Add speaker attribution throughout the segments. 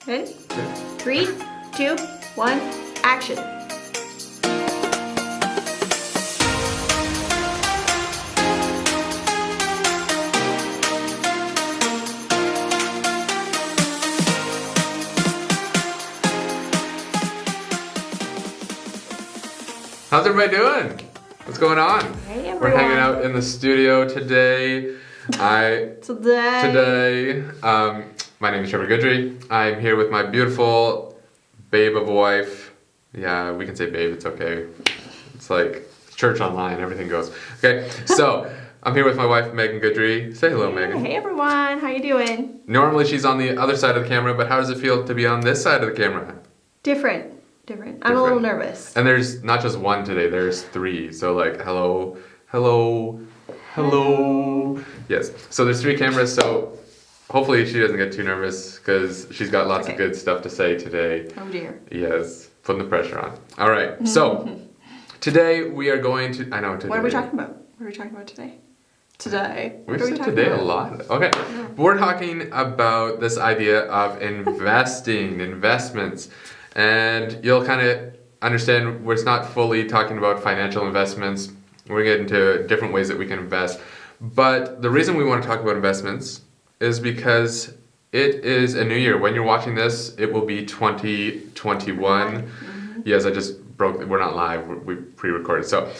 Speaker 1: Ready? 3, 2, 1, action.
Speaker 2: How's everybody doing? What's going on?
Speaker 1: Hey everyone.
Speaker 2: We're hanging out in the studio today. Today, my name is Trevor Gudrie. I'm here with my beautiful babe of a wife. Yeah, we can say babe, it's okay. It's like church online, everything goes. Okay, so I'm here with my wife, Megan Gudrie. Say hello, Megan.
Speaker 1: Hey everyone, how you doing?
Speaker 2: Normally she's on the other side of the camera, but how does it feel to be on this side of the camera?
Speaker 1: Different. I'm a little nervous.
Speaker 2: And there's not just one today, there's 3. So like, hello. Yes, so there's 3 cameras, so hopefully she doesn't get too nervous because she's got lots of good stuff to say today.
Speaker 1: Oh dear.
Speaker 2: Yes, putting the pressure on. All right, so today we are going to, I know today.
Speaker 1: What are we talking about? What are we talking about today?
Speaker 2: We've said today a lot. Okay, we're talking about this idea of investments. And you'll kind of understand we're not fully talking about financial investments. We're getting into different ways that we can invest. But the reason we want to talk about investments is because it is a new year. When you're watching this, it will be 2021. Mm-hmm. Yes, I just broke, we're not live, we pre-recorded. So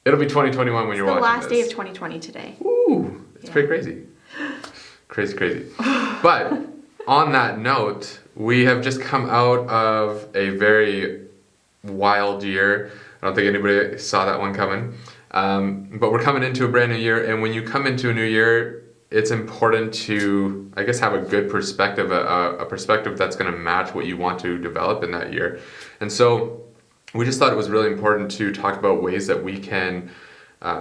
Speaker 2: it'll be 2021 when you're watching this.
Speaker 1: It's the last day of 2020 today.
Speaker 2: Ooh, it's pretty crazy. Crazy. But on that note, we have just come out of a very wild year. I don't think anybody saw that one coming. But we're coming into a brand new year, and when you come into a new year, it's important to, I guess, have a good perspective, a perspective that's going to match what you want to develop in that year. And so we just thought it was really important to talk about ways that we can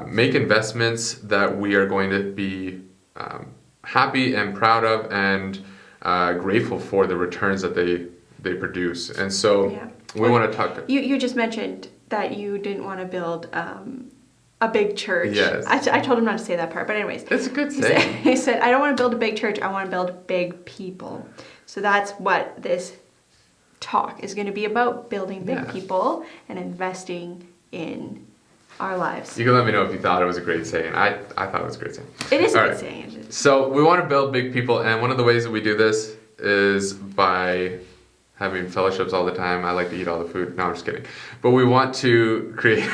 Speaker 2: make investments that we are going to be happy and proud of and grateful for the returns that they produce. And so we want to talk.
Speaker 1: You just mentioned that you didn't want to build a big church.
Speaker 2: Yes.
Speaker 1: I told him not to say that part, but anyways.
Speaker 2: It's a good saying.
Speaker 1: He said, I don't want to build a big church, I want to build big people. So that's what this talk is going to be about, building big people and investing in our lives.
Speaker 2: You can let me know if you thought it was a great saying. I thought it was a great saying.
Speaker 1: It is a good saying.
Speaker 2: So we want to build big people, and one of the ways that we do this is by having fellowships all the time. I like to eat all the food. No, I'm just kidding. But we want to create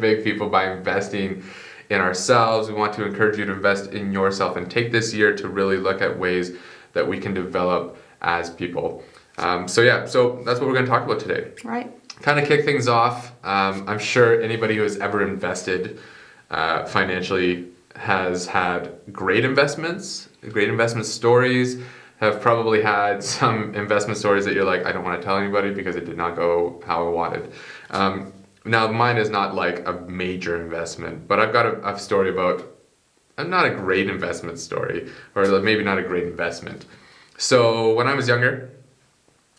Speaker 2: big people by investing in ourselves. We want to encourage you to invest in yourself and take this year to really look at ways that we can develop as people. So that's what we're going to talk about today.
Speaker 1: Right.
Speaker 2: Kind of kick things off. I'm sure anybody who has ever invested financially has had great investment stories, have probably had some investment stories that you're like, I don't want to tell anybody because it did not go how I wanted. Now mine is not like a major investment, but I've got a story about, not a great investment story, or maybe not a great investment. So when I was younger,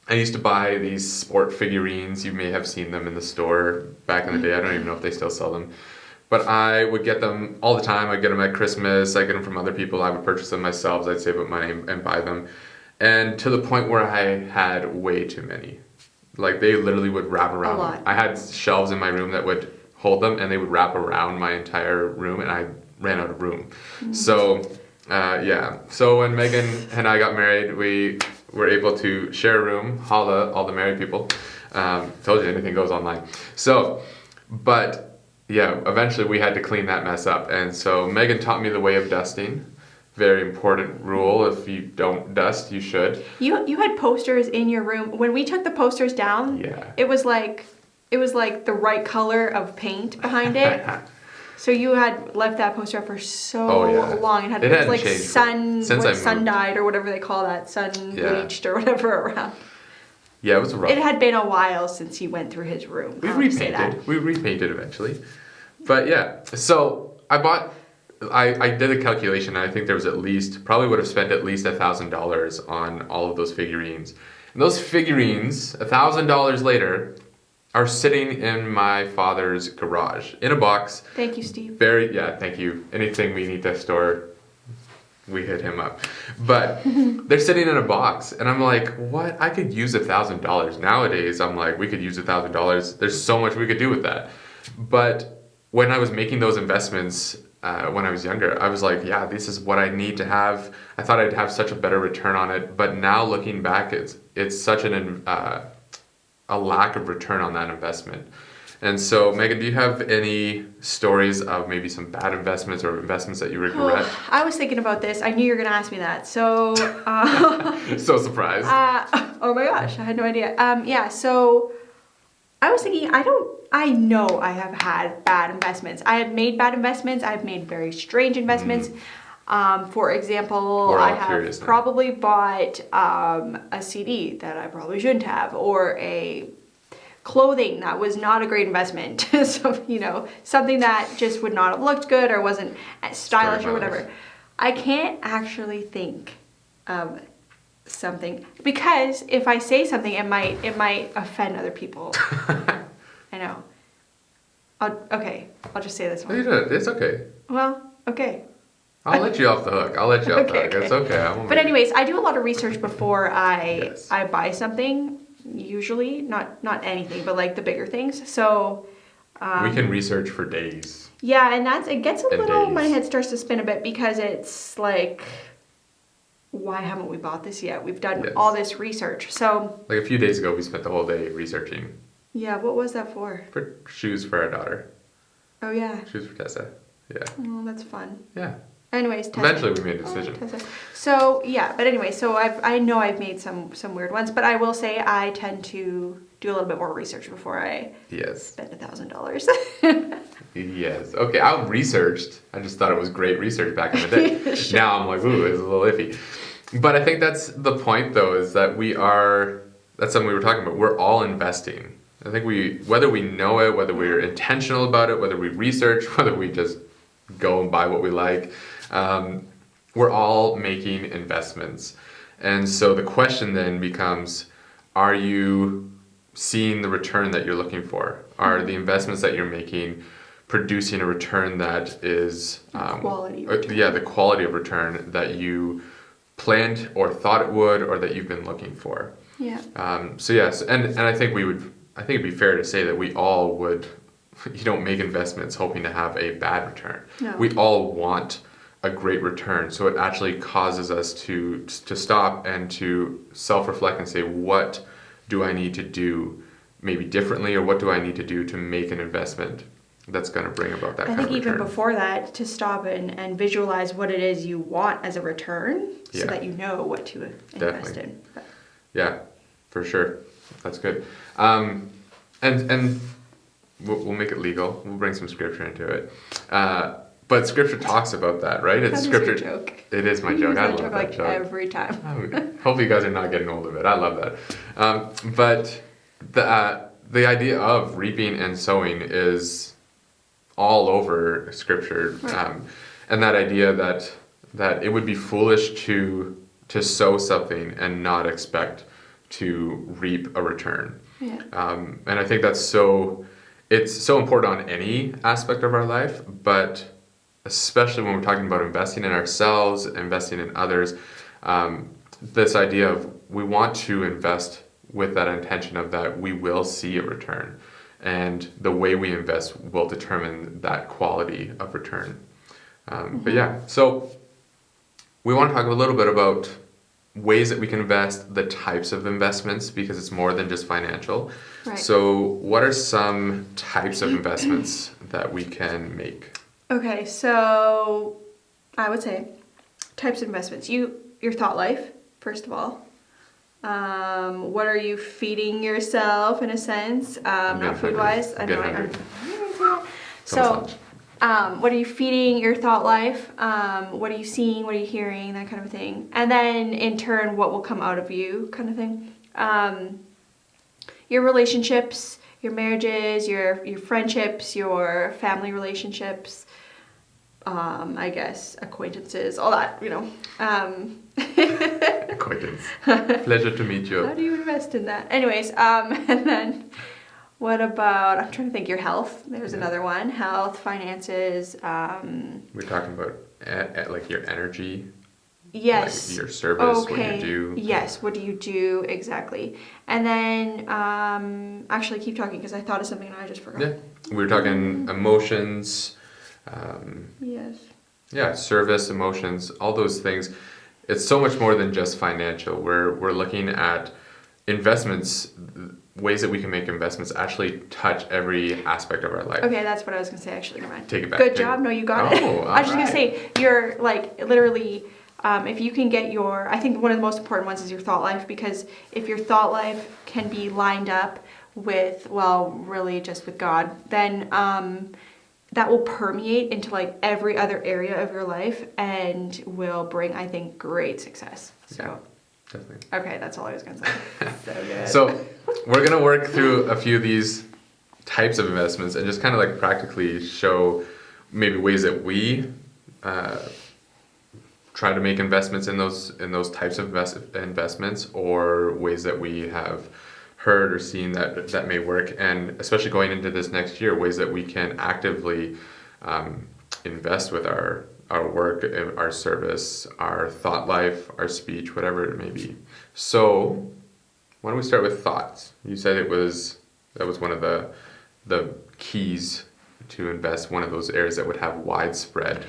Speaker 2: I used to buy these sport figurines. You may have seen them in the store back in the day. I don't even know if they still sell them. But I would get them all the time. I'd get them at Christmas. I'd get them from other people. I would purchase them myself. I'd save up money and buy them. And to the point where I had way too many. Like they literally would wrap around.
Speaker 1: A lot.
Speaker 2: I had shelves in my room that would hold them, and they would wrap around my entire room, and I ran out of room. Mm-hmm. So, So when Megan and I got married, we were able to share a room. Holla, all the married people. Told you anything goes online. So, but eventually we had to clean that mess up. And so Megan taught me the way of dusting. Very important rule. If you don't dust, you should.
Speaker 1: You had posters in your room. When we took the posters down, it was like the right color of paint behind it. So you had left that poster up for so long. It was like sun dyed or whatever they call that, sun bleached or whatever around.
Speaker 2: Yeah, it was rough.
Speaker 1: It had been a while since he went through his room.
Speaker 2: We repainted eventually. But so I did a calculation, and I think there was probably would have spent at least $1,000 on all of those figurines. And those figurines, $1,000 later, are sitting in my father's garage in a box.
Speaker 1: Thank you, Steve.
Speaker 2: Thank you. Anything we need to store, we hit him up. But they're sitting in a box, and I'm like, what? I could use $1,000 nowadays. I'm like, we could use $1,000. There's so much we could do with that. But when I was making those investments when I was younger, I was like, yeah, this is what I need to have. I thought I'd have such a better return on it. But now looking back, it's such a lack of return on that investment. And so, Megan, do you have any stories of maybe some bad investments or investments that you regret?
Speaker 1: I was thinking about this. I knew you were going to ask me that. So,
Speaker 2: so surprised.
Speaker 1: Oh my gosh, I had no idea. Yeah, so I was thinking, I know I have had bad investments. I have made bad investments. I've made very strange investments. For example, I have probably bought a CD that I probably shouldn't have, or a clothing that was not a great investment. So, you know, something that just would not have looked good or wasn't stylish or whatever. I can't actually think of something, because if I say something, it might offend other people. I know. I'll just say this one.
Speaker 2: It's okay.
Speaker 1: Well, okay.
Speaker 2: I'll let you off the hook.
Speaker 1: Okay.
Speaker 2: It's okay.
Speaker 1: But anyways, I do a lot of research before I buy something. Usually, not anything, but like the bigger things. So
Speaker 2: we can research for days.
Speaker 1: Yeah, and it gets a little. My head starts to spin a bit, because it's like, why haven't we bought this yet? We've done all this research. So
Speaker 2: like a few days ago, we spent the whole day researching.
Speaker 1: Yeah, what was that for?
Speaker 2: For shoes for our daughter.
Speaker 1: Oh yeah.
Speaker 2: Shoes for Tessa. Yeah.
Speaker 1: Oh, that's fun.
Speaker 2: Yeah.
Speaker 1: Anyways, Tessa.
Speaker 2: Eventually we made a decision.
Speaker 1: So yeah, but anyway, so I know I've made some weird ones, but I will say I tend to do a little bit more research before I spend $1,000.
Speaker 2: Yes. Okay, I researched. I just thought it was great research back in the day. Sure. Now I'm like, ooh, it's a little iffy. But I think that's the point, though, is that that's something we were talking about. We're all investing. I think whether we know it, whether we're intentional about it, whether we research, whether we just go and buy what we like, we're all making investments. And so the question then becomes, are you seeing the return that you're looking for? Are the investments that you're making producing a return that is
Speaker 1: quality
Speaker 2: the quality of return that you planned or thought it would, or that you've been looking for?
Speaker 1: Yeah.
Speaker 2: So yes, and I think it'd be fair to say that we all would. You don't make investments hoping to have a bad return.
Speaker 1: No.
Speaker 2: We all want a great return, so it actually causes us to stop and to self-reflect and say, what do I need to do maybe differently, or what do I need to do to make an investment that's going to bring about that kind of return?
Speaker 1: I think even before that, to stop and visualize what it is you want as a return, so that you know what to invest in. But.
Speaker 2: Yeah, for sure. That's good. And we'll make it legal. We'll bring some scripture into it. But scripture talks about that, right?
Speaker 1: It's scripture. Your joke.
Speaker 2: It is my joke. I love that
Speaker 1: like
Speaker 2: joke
Speaker 1: every time.
Speaker 2: Hopefully you guys are not getting old of it. I love that. But the idea of reaping and sowing is all over scripture,
Speaker 1: right.
Speaker 2: And that idea that it would be foolish to sow something and not expect to reap a return.
Speaker 1: Yeah.
Speaker 2: And I think it's so important on any aspect of our life, but especially when we're talking about investing in ourselves, investing in others, this idea of we want to invest with that intention of that we will see a return, and the way we invest will determine that quality of return. But yeah, so we want to talk a little bit about ways that we can invest, the types of investments, because it's more than just financial.
Speaker 1: Right.
Speaker 2: So what are some types of investments that we can make?
Speaker 1: Okay, so I would say types of investments. Your thought life, first of all. What are you feeding yourself, in a sense? Not food-wise. I know. So, what are you feeding your thought life? What are you seeing? What are you hearing? That kind of thing. And then, in turn, what will come out of you, kind of thing. Your relationships, your marriages, your friendships, your family relationships. I guess acquaintances, all that,
Speaker 2: Acquaintance. Pleasure to meet you.
Speaker 1: How do you invest in that? Anyways, and then what about, I'm trying to think, your health. There's another one. Health, finances.
Speaker 2: We're talking about like your energy.
Speaker 1: Yes.
Speaker 2: Like your service,
Speaker 1: Okay.
Speaker 2: what you do.
Speaker 1: Yes, what do you do exactly? And then, actually, keep talking because I thought of something and I just forgot.
Speaker 2: Yeah, we were talking emotions.
Speaker 1: Yes.
Speaker 2: Yeah, service, emotions, all those things. It's so much more than just financial. We're looking at investments, ways that we can make investments actually touch every aspect of our life.
Speaker 1: Okay, that's what I was gonna say. Actually, never mind.
Speaker 2: Take it back.
Speaker 1: Good job. No, you got it.
Speaker 2: Oh,
Speaker 1: I was just gonna say you're like literally. If you can get I think one of the most important ones is your thought life, because if your thought life can be lined up with, well, really just with God, then that will permeate into like every other area of your life and will bring, I think, great success. So,
Speaker 2: yeah, definitely.
Speaker 1: Okay, that's all I was gonna say. So good.
Speaker 2: So we're gonna work through a few of these types of investments and just kind of like practically show maybe ways that we try to make investments in those types of investments, or ways that we have heard or seen that may work, and especially going into this next year, ways that we can actively invest with our work, our service, our thought life, our speech, whatever it may be. So why don't we start with thoughts? You said that was one of the keys to invest, one of those areas that would have widespread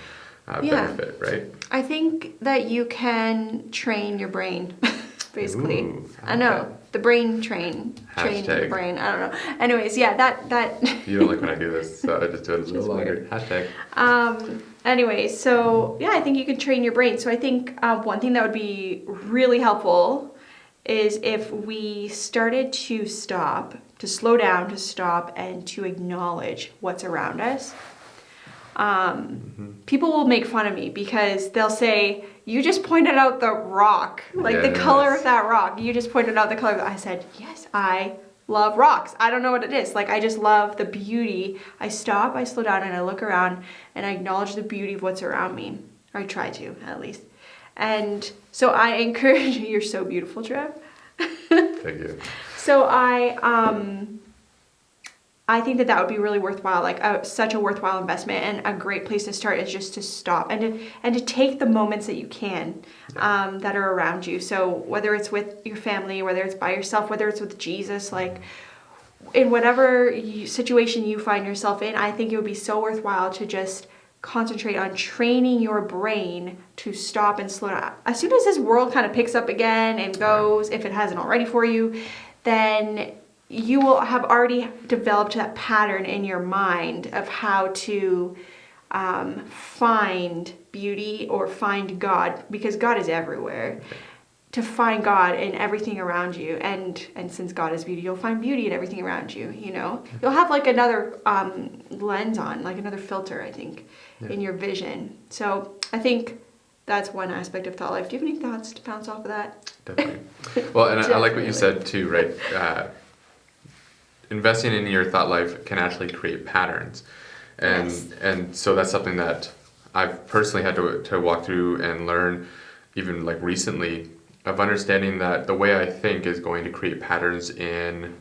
Speaker 2: benefit, right?
Speaker 1: I think that you can train your brain, basically.
Speaker 2: Ooh,
Speaker 1: I know. The brain train the brain. I don't know. Anyways, yeah, that
Speaker 2: You don't like when I do this, so I just do it a little longer. Hashtag.
Speaker 1: Anyway, so yeah, I think you can train your brain. So I think one thing that would be really helpful is if we started to slow down, to stop, and to acknowledge what's around us. People will make fun of me because they'll say, you just pointed out the rock, like the color of that rock. You just pointed out the color. I said, yes, I love rocks. I don't know what it is. Like, I just love the beauty. I stop, I slow down, and I look around and I acknowledge the beauty of what's around me. Or I try to, at least. And so I encourage you. You're so beautiful, Trev.
Speaker 2: Thank you.
Speaker 1: So I think that would be really worthwhile, like such a worthwhile investment, and a great place to start is just to stop and to take the moments that you can that are around you. So whether it's with your family, whether it's by yourself, whether it's with Jesus, like in whatever situation you find yourself in, I think it would be so worthwhile to just concentrate on training your brain to stop and slow down. As soon as this world kind of picks up again and goes, if it hasn't already for you, then you will have already developed that pattern in your mind of how to find beauty or find God, because God is everywhere. To find God in everything around you, and since God is beauty, you'll find beauty in everything around you. You know, you'll have like another lens on, like another filter, I think, in your vision. So I think that's one aspect of thought life. Do you have any thoughts to bounce off of that?
Speaker 2: Definitely. Well, and I like what you said too, right? Investing in your thought life can actually create patterns, and so that's something that I've personally had to walk through and learn, even like recently, of understanding that the way I think is going to create patterns in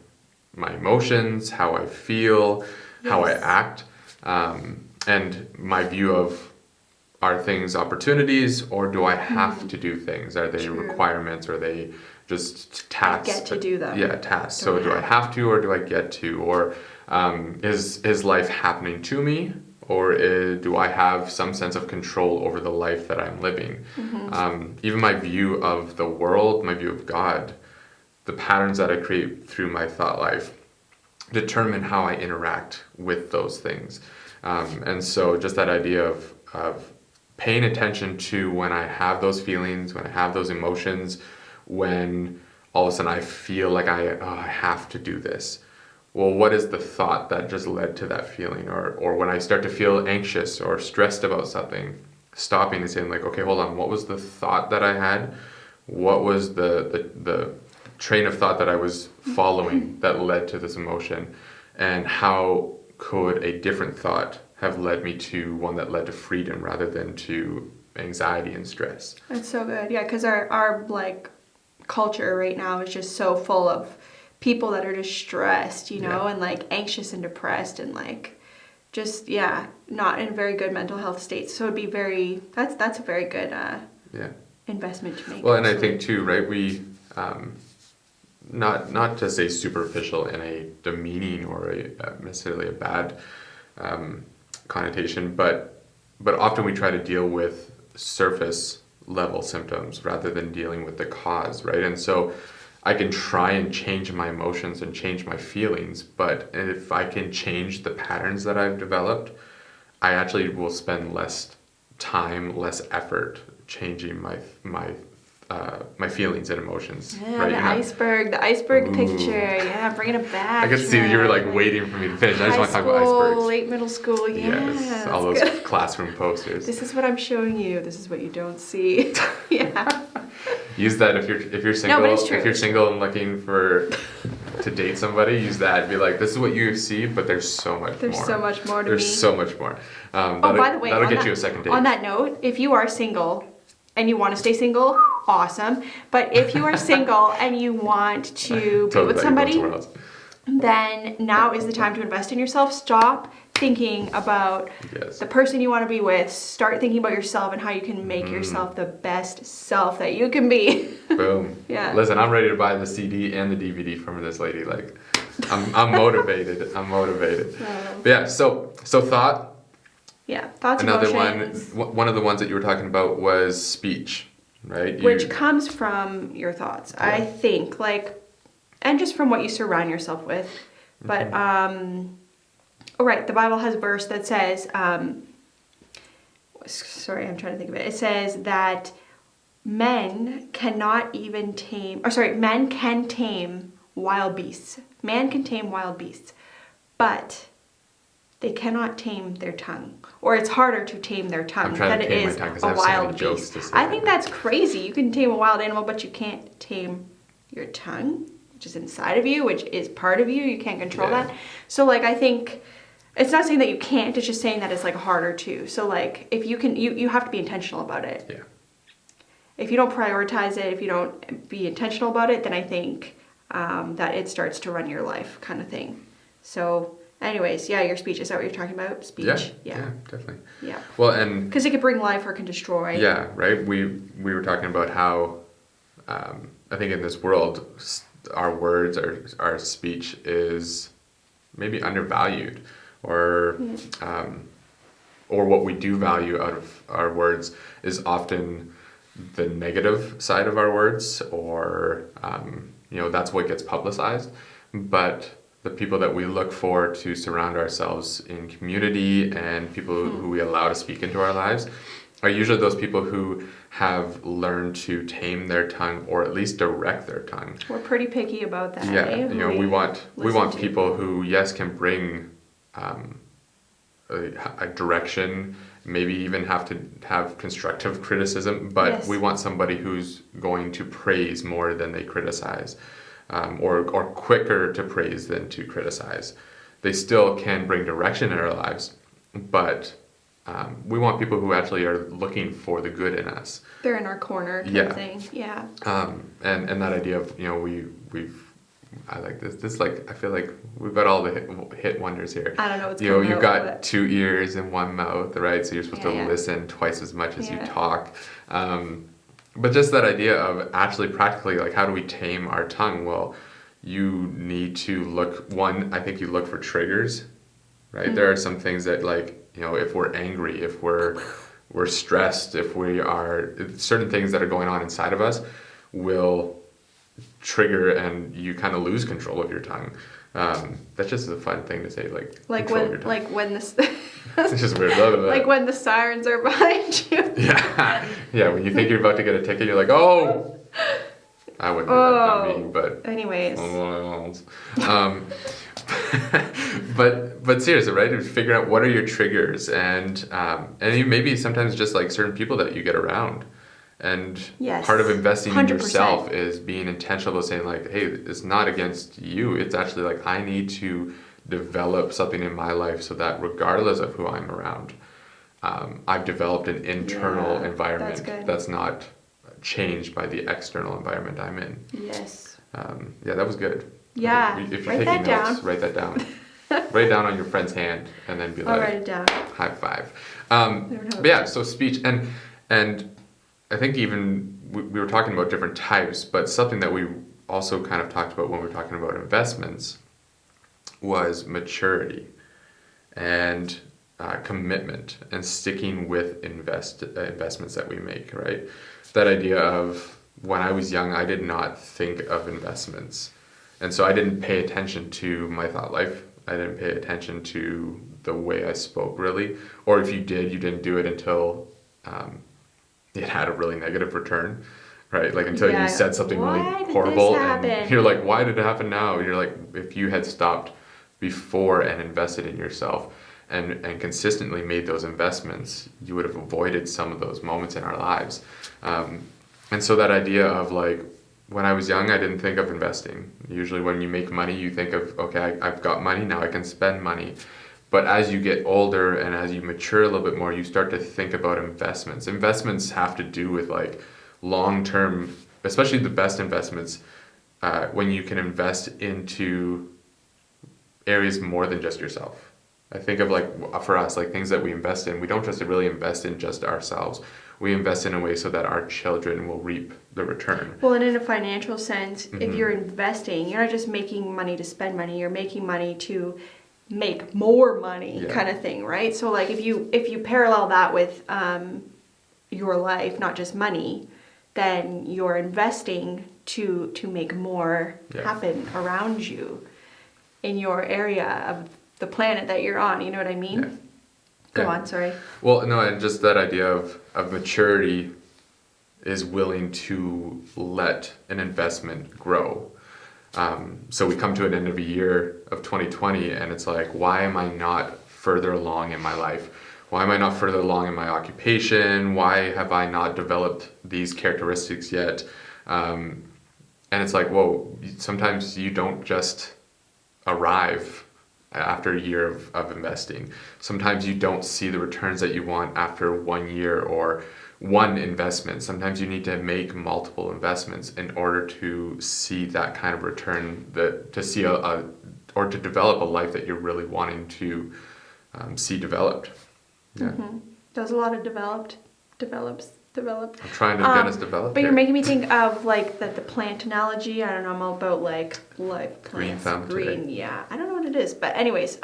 Speaker 2: my emotions, how I feel, how I act, and my view of, are things opportunities, or do I have to do things? Are they requirements, or are they just tasks?
Speaker 1: I get to do them.
Speaker 2: Yeah, tasks. So do I have to, or do I get to? Or is life happening to me? Or do I have some sense of control over the life that I'm living? Even my view of the world, my view of God, the patterns that I create through my thought life determine how I interact with those things. And so just that idea of paying attention to when I have those feelings, when I have those emotions, when all of a sudden I feel like I have to do this. Well, what is the thought that just led to that feeling? Or when I start to feel anxious or stressed about something, stopping and saying like, okay, hold on, what was the thought that I had? What was the train of thought that I was following that led to this emotion? And how could a different thought have led me to one that led to freedom rather than to anxiety and stress?
Speaker 1: That's so good. Yeah, because our like culture right now is just so full of people that are just stressed, you know, and like anxious and depressed and like just not in very good mental health states. So it'd be that's a very good investment to make.
Speaker 2: Well, and I think too, right? We not to say superficial in a demeaning or necessarily a bad connotation, but often we try to deal with surface level symptoms rather than dealing with the cause, right? And so I can try and change my emotions and change my feelings, but if I can change the patterns that I've developed, I actually will spend less time, less effort changing my feelings and emotions.
Speaker 1: Yeah,
Speaker 2: right?
Speaker 1: the iceberg picture. Yeah, bringing it back.
Speaker 2: I could see that you were like waiting for me to finish. I just want to talk about icebergs.
Speaker 1: Late middle school,
Speaker 2: Yes, all those classroom posters.
Speaker 1: This is what I'm showing you. This is what you don't see. Yeah.
Speaker 2: Use that if you're single.
Speaker 1: No, but it's true.
Speaker 2: If you're single and looking to date somebody, use that. Be like, this is what you see, but there's so much more.
Speaker 1: There's so much more to me.
Speaker 2: There's so much more.
Speaker 1: By the way,
Speaker 2: that'll get you a second date.
Speaker 1: On that note, if you are single and you want to stay single, awesome. But if you are single and you want to be with somebody, then now is the time to invest in yourself. Stop thinking about the person you want to be with. Start thinking about yourself and how you can make yourself the best self that you can be.
Speaker 2: Boom.
Speaker 1: Yeah.
Speaker 2: Listen, I'm ready to buy the CD and the DVD from this lady. Like, I'm motivated. I'm motivated. But yeah. So thought.
Speaker 1: Yeah. Thoughts.
Speaker 2: Another
Speaker 1: emotions.
Speaker 2: one of the ones that you were talking about was speech, right?
Speaker 1: Which comes from your thoughts, I think, and just from what you surround yourself with. But the Bible has a verse that says, sorry, I'm trying to think of it. It says that men can tame wild beasts. Man can tame wild beasts, but they cannot tame their tongue. Or it's harder to tame their tongue than it is a wild beast. I think that's crazy. You can tame a wild animal, but you can't tame your tongue, which is inside of you, which is part of you. You can't control that. So I think it's not saying that you can't, it's just saying that it's harder to. So if you can, you have to be intentional about it.
Speaker 2: Yeah.
Speaker 1: If you don't prioritize it, if you don't be intentional about it, then I think that it starts to run your life kind of thing. So anyways, your speech, is that what you're talking about? Speech?
Speaker 2: Yeah, definitely.
Speaker 1: Yeah.
Speaker 2: Well, and
Speaker 1: because it could bring life or it can destroy.
Speaker 2: Yeah, right. We were talking about how I think in this world, our words, our speech is maybe undervalued, or what we do value out of our words is often the negative side of our words, or that's what gets publicized. But the people that we look for to surround ourselves in community and people who we allow to speak into our lives are usually those people who have learned to tame their tongue, or at least direct their tongue.
Speaker 1: We're pretty picky about that.
Speaker 2: Yeah, we want people who, yes, can bring a direction, maybe even have to have constructive criticism, but we want somebody who's going to praise more than they criticize. Or quicker to praise than to criticize. They still can bring direction in our lives, but we want people who actually are looking for the good in us.
Speaker 1: They're in our corner kind of thing. Yeah.
Speaker 2: And that idea of, I like this I feel like we've got all the hit wonders here.
Speaker 1: I don't know what's
Speaker 2: you've got 2 ears and 1 mouth, right? So you're supposed to listen twice as much as you talk. But just that idea of actually practically, how do we tame our tongue? Well, you need to I think you look for triggers, right? Mm-hmm. There are some things that if we're angry, if we're stressed, if we are, certain things that are going on inside of us will trigger and you kind of lose control of your tongue. That's just a fun thing to say,
Speaker 1: when this
Speaker 2: it's just weird. Like
Speaker 1: when the sirens are behind you.
Speaker 2: Yeah. When you think you're about to get a ticket, you're like, oh, I wouldn't do that to me, but
Speaker 1: anyways.
Speaker 2: But seriously, right? Figure out what are your triggers, and you maybe sometimes just certain people that you get around. And part of investing 100%. In yourself is being intentional about saying hey, it's not against you. It's actually I need to develop something in my life so that regardless of who I'm around, I've developed an internal environment that's not changed by the external environment I'm in.
Speaker 1: Yes.
Speaker 2: That was good.
Speaker 1: Yeah.
Speaker 2: If you're taking notes, write that down. Write it down on your friend's hand and then be
Speaker 1: I'll write it down.
Speaker 2: High five. But so speech and I think even we were talking about different types, but something that we also kind of talked about when we were talking about investments was maturity and commitment and sticking with investments that we make, right? That idea of when I was young, I did not think of investments. And so I didn't pay attention to my thought life. I didn't pay attention to the way I spoke, really. Or if you did, you didn't do it until it had a really negative return, right? Like until you said something really horrible and you're like, why did it happen now? You're like, if you had stopped before and invested in yourself and consistently made those investments, you would have avoided some of those moments in our lives. And so that idea of like, when I was young, I didn't think of investing. Usually when you make money, you think of, okay, I've got money, now I can spend money. But as you get older and as you mature a little bit more, you start to think about investments. Investments have to do with like long-term, especially the best investments, when you can invest into areas more than just yourself. I think of like, for us, like things that we invest in, we don't just really invest in just ourselves. We invest in a way so that our children will reap the return.
Speaker 1: Well, and in a financial sense, if you're investing, you're not just making money to spend money, you're making money to make more money kind of thing, right? So like if you parallel that with your life, not just money, then you're investing to make more happen around you in your area of the planet that you're on, you know what I mean? Yeah. Go on, sorry.
Speaker 2: Well, no, and just that idea of maturity is willing to let an investment grow. So we come to an end of a year of 2020 and it's like, why am I not further along in my life? Why am I not further along in my occupation? Why have I not developed these characteristics yet? And it's like, whoa, sometimes you don't just arrive after a year of investing. Sometimes you don't see the returns that you want after 1 year or one investment. Sometimes you need to make multiple investments in order to see that kind of return, to see or to develop a life that you're really wanting to see developed. Yeah.
Speaker 1: Does a lot of developed.
Speaker 2: I'm trying to get us developed.
Speaker 1: But you're making me think of like the plant analogy. I don't know. I'm all about like plants.
Speaker 2: Green thumb.
Speaker 1: Green, yeah. I don't know what it is, but anyways.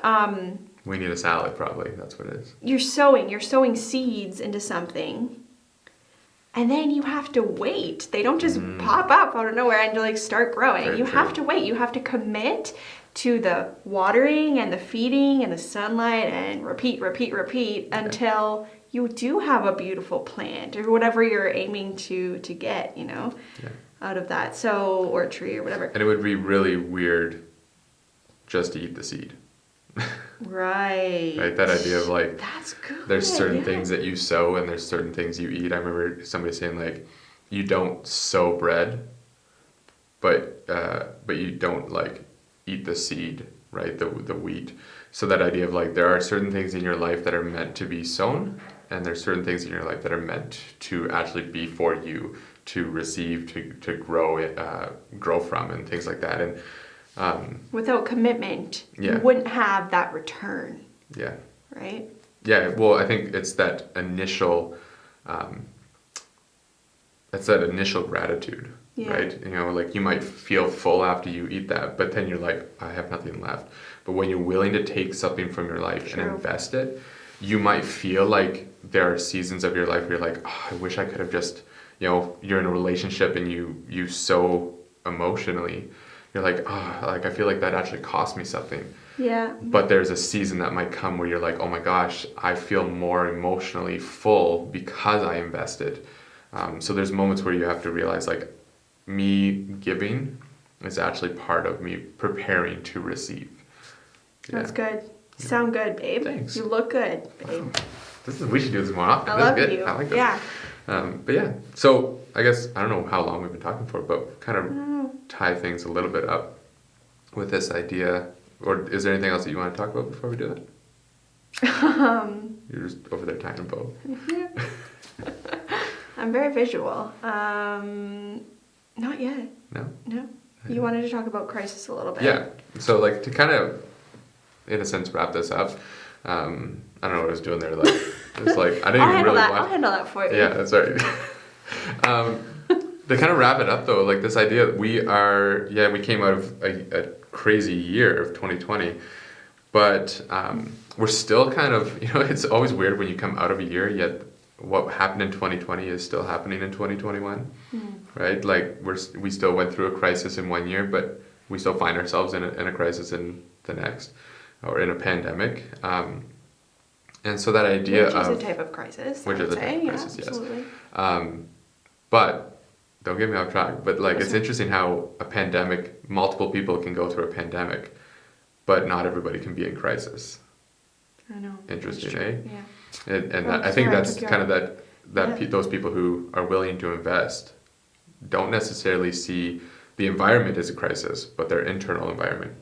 Speaker 2: We need a salad, probably. That's what it is.
Speaker 1: You're sowing seeds into something, and then you have to wait. They don't just pop up out of nowhere and like start growing. Very true. Have to wait. You have to commit to the watering and the feeding and the sunlight and repeat until you do have a beautiful plant or whatever you're aiming to get, out of that. So, or a tree or whatever.
Speaker 2: And it would be really weird just to eat the seed.
Speaker 1: Right.
Speaker 2: Right? That idea of like,
Speaker 1: that's good.
Speaker 2: There's certain things that you sow and there's certain things you eat. I remember somebody saying like, you don't sow bread, but you don't like eat the seed, right? The wheat. So that idea of like, there are certain things in your life that are meant to be sown, and there's certain things in your life that are meant to actually be for you to receive, to grow from, and things like that. And
Speaker 1: without commitment, you wouldn't have that return.
Speaker 2: Yeah.
Speaker 1: Right?
Speaker 2: Yeah. Well, I think it's that initial, gratitude. Yeah. Right? Like you might feel full after you eat that, but then you're like, I have nothing left. But when you're willing to take something from your life and invest it, you might feel like there are seasons of your life where you're like, oh, I wish I could have just, you're in a relationship and you so emotionally, you're like, oh, like I feel like that actually cost me something.
Speaker 1: Yeah.
Speaker 2: But there's a season that might come where you're like, oh my gosh, I feel more emotionally full because I invested. So there's moments where you have to realize like, me giving is actually part of me preparing to receive. Yeah.
Speaker 1: That's good. You sound good, babe.
Speaker 2: Thanks.
Speaker 1: You look good, babe.
Speaker 2: We should do this more often.
Speaker 1: I
Speaker 2: This
Speaker 1: love
Speaker 2: is good.
Speaker 1: you.
Speaker 2: I like this.
Speaker 1: Yeah.
Speaker 2: But yeah, so I guess, I don't know how long we've been talking for, but kind of tie things a little bit up with this idea. Or is there anything else that you want to talk about before we do that? You're just over there tying a bow.
Speaker 1: Yeah. I'm very visual. Not yet.
Speaker 2: No?
Speaker 1: No. You wanted to talk about crisis a little bit.
Speaker 2: Yeah. So like to kind of, in a sense, wrap this up. I don't know what I was doing there. Like, it was like I didn't even really watch.
Speaker 1: I'll handle that for you.
Speaker 2: Yeah, that's right. to kind of wrap it up though, like this idea, we came out of a crazy year of 2020, but we're still kind of, it's always weird when you come out of a year, yet what happened in 2020 is still happening in 2021, right? Like we still went through a crisis in one year, but we still find ourselves in a crisis in the next, or in a pandemic. And so that idea
Speaker 1: which is a type of crisis.
Speaker 2: Which is a type of crisis, yes.
Speaker 1: Absolutely.
Speaker 2: But don't get me off track. But like, it's interesting how a pandemic, multiple people can go through a pandemic, but not everybody can be in crisis.
Speaker 1: I know.
Speaker 2: Interesting, eh?
Speaker 1: Yeah.
Speaker 2: And I think that's kind of those people who are willing to invest don't necessarily see the environment as a crisis, but their internal environment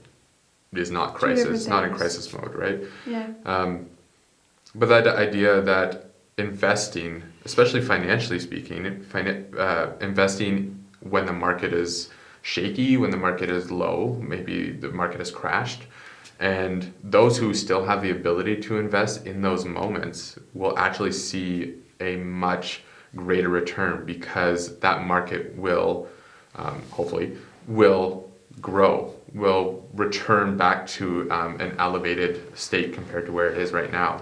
Speaker 2: is not crisis, not in crisis mode, right?
Speaker 1: Yeah.
Speaker 2: But that idea that investing, especially financially speaking, investing when the market is shaky, when the market is low, maybe the market has crashed, and those who still have the ability to invest in those moments will actually see a much greater return, because that market will, hopefully, will grow, will return back to an elevated state compared to where it is right now.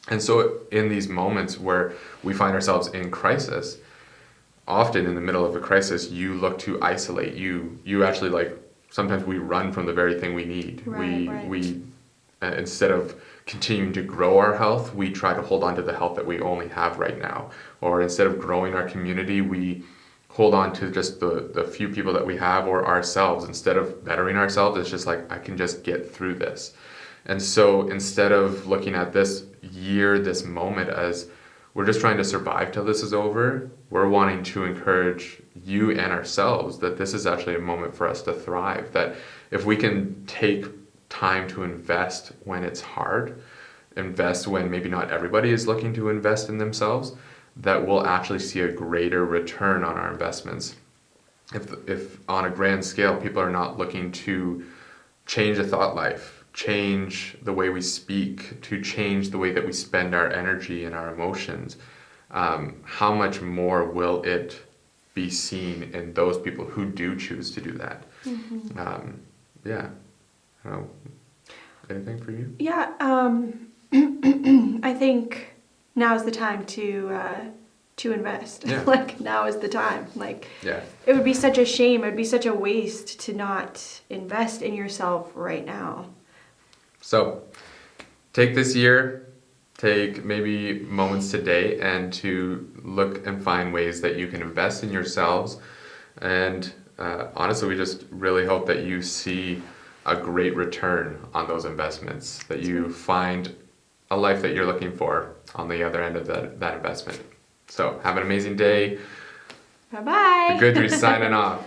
Speaker 2: And so in these moments where we find ourselves in crisis, often in the middle of a crisis, you look to isolate. You actually, like, sometimes we run from the very thing we need. We instead of continuing to grow our health, we try to hold on to the health that we only have right now. Or instead of growing our community, we hold on to just the few people that we have, or ourselves. Instead of bettering ourselves, it's just like, I can just get through this. And so instead of looking at this year, this moment as we're just trying to survive till this is over, we're wanting to encourage you and ourselves that this is actually a moment for us to thrive. That if we can take time to invest when it's hard, invest when maybe not everybody is looking to invest in themselves, that we'll actually see a greater return on our investments. If on a grand scale, people are not looking to change a thought life, change the way we speak, to change the way that we spend our energy and our emotions, how much more will it be seen in those people who do choose to do that? Yeah. I don't know. Anything for you?
Speaker 1: Yeah. I think now's the time to invest.
Speaker 2: Yeah.
Speaker 1: Like, now is the time. Like,
Speaker 2: yeah.
Speaker 1: It would be such a shame. It would be such a waste to not invest in yourself right now.
Speaker 2: So take this year, take maybe moments today, and to look and find ways that you can invest in yourselves. And honestly, we just really hope that you see a great return on those investments, that you find a life that you're looking for on the other end of that investment. So have an amazing day.
Speaker 1: Bye-bye.
Speaker 2: Gudrie signing off.